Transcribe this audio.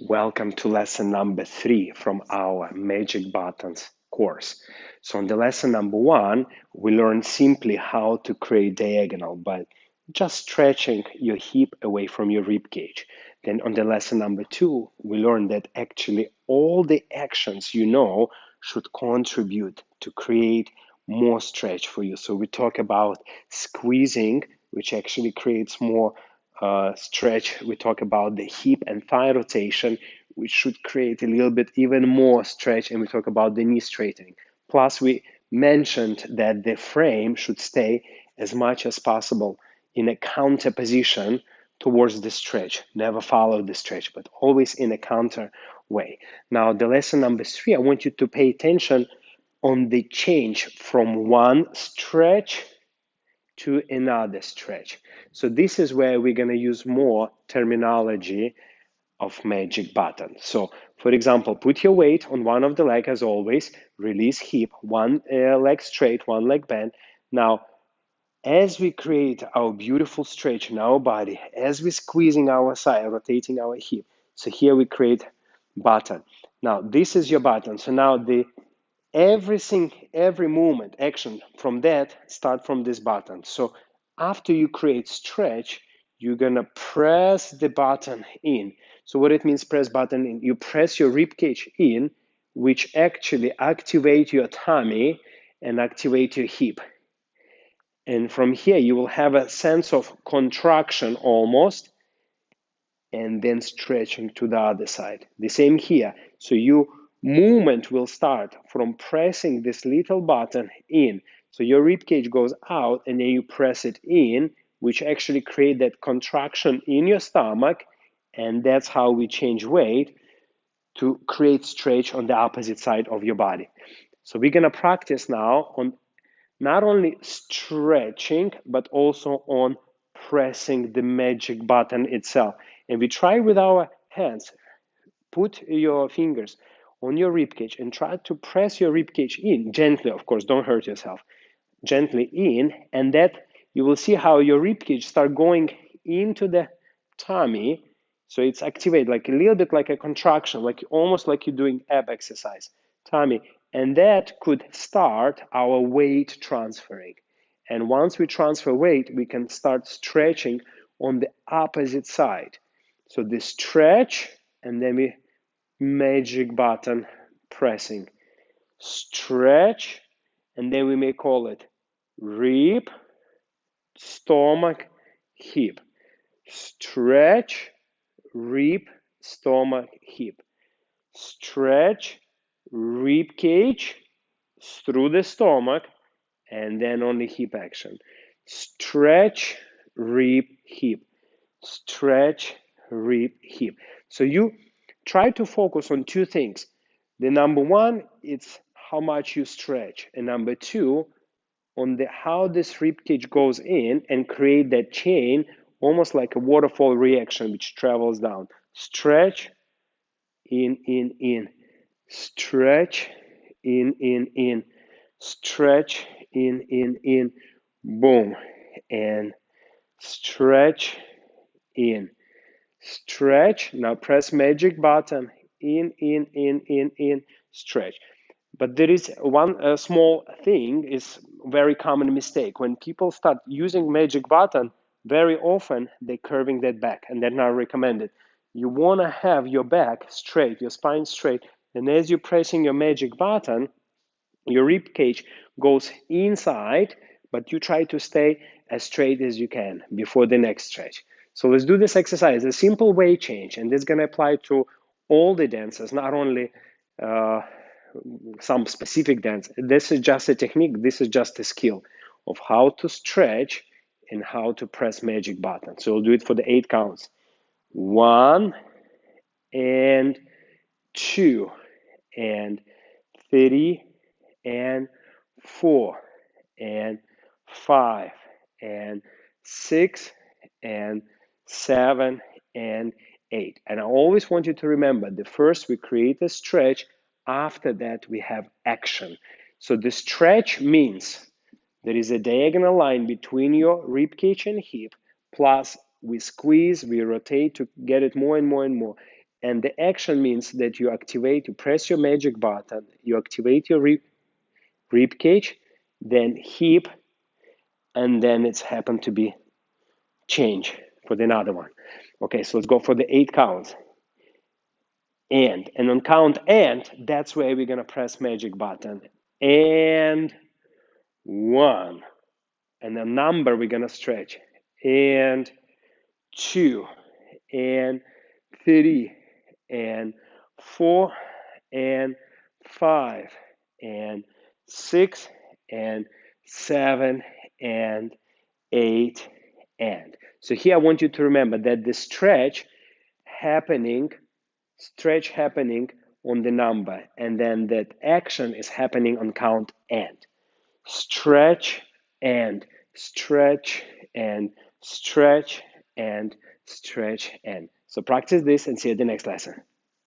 Welcome to lesson number 3 from our Magic Buttons course. So on the lesson number 1, we learned simply how to create diagonal by just stretching your hip away from your rib cage. Then on the lesson number 2, we learned that actually all the actions you know should contribute to create more stretch for you. So we talk about squeezing, which actually creates more stretch. We talk about the hip and thigh rotation, which should create a little bit even more stretch, and we talk about the knee straightening. Plus, we mentioned that the frame should stay as much as possible in a counter position towards the stretch. Never follow the stretch, but always in a counter way. Now, the lesson number 3, I want you to pay attention on the change from one stretch to another stretch. So this is where we're going to use more terminology of magic button. So for example, put your weight on one of the leg as always, release hip, one leg straight, one leg bent. Now, as we create our beautiful stretch in our body, as we're squeezing our side, rotating our hip, so here we create button. Now, this is your button. So now every movement, action from that start from this button. So after you create stretch, you're gonna press the button in. So what it means, press button in, you press your rib cage in, which actually activate your tummy and activate your hip. And from here, you will have a sense of contraction almost, and then stretching to the other side. The same here. So your movement will start from pressing this little button in. So your rib cage goes out and then you press it in, which actually create that contraction in your stomach. And that's how we change weight to create stretch on the opposite side of your body. So we're gonna practice now on not only stretching, but also on pressing the magic button itself. And we try with our hands. Put your fingers on your ribcage and try to press your ribcage in gently, of course, don't hurt yourself. Gently in, and that you will see how your ribcage start going into the tummy. So it's activated like a little bit like a contraction, like almost like you're doing ab exercise, tummy. And that could start our weight transferring. And once we transfer weight, we can start stretching on the opposite side. So the stretch, and then we magic button pressing. Stretch, and then we may call it rib, stomach, hip. Stretch, rib, stomach, hip. Stretch, rib cage through the stomach, and then only hip action. Stretch, rib, hip. Stretch, rib, hip. So you try to focus on two things. The number one, it's how much you stretch. And number two, on the how this rib cage goes in and create that chain, almost like a waterfall reaction which travels down. Stretch, in. Stretch, in. Stretch, in. Boom. And stretch, in. Stretch. Now press magic button. In. Stretch. But there is one small thing, is very common mistake. When people start using magic button, very often they're curving that back, and that's not recommended. You want to have your back straight, your spine straight, and as you're pressing your magic button, your rib cage goes inside, but you try to stay as straight as you can before the next stretch. So let's do this exercise, a simple weight change, and this is going to apply to all the dances, not only some specific dance. This is just a technique, this is just a skill of how to stretch and how to press magic button. So we'll do it for the 8 counts. 1 and 2 and 3 and 4 and 5 and 6 and 7 and 8. And I always want you to remember, the first we create a stretch, after that we have action. So the stretch means there is a diagonal line between your rib cage and hip, plus we squeeze, we rotate to get it more and more and more. And the action means that you press your magic button, you activate your rib cage, then hip, and then it's happened to be change for the another one. Okay, so let's go for the 8 counts. And on count and, that's where we're gonna press magic button. And 1. And the number we're gonna stretch. And 2. And 3. And 4. And 5. And 6. And 7. And 8. And. So here I want you to remember that the stretch happening on the number, and then that action is happening on count and. Stretch and stretch and stretch and stretch and. So practice this and see you at the next lesson.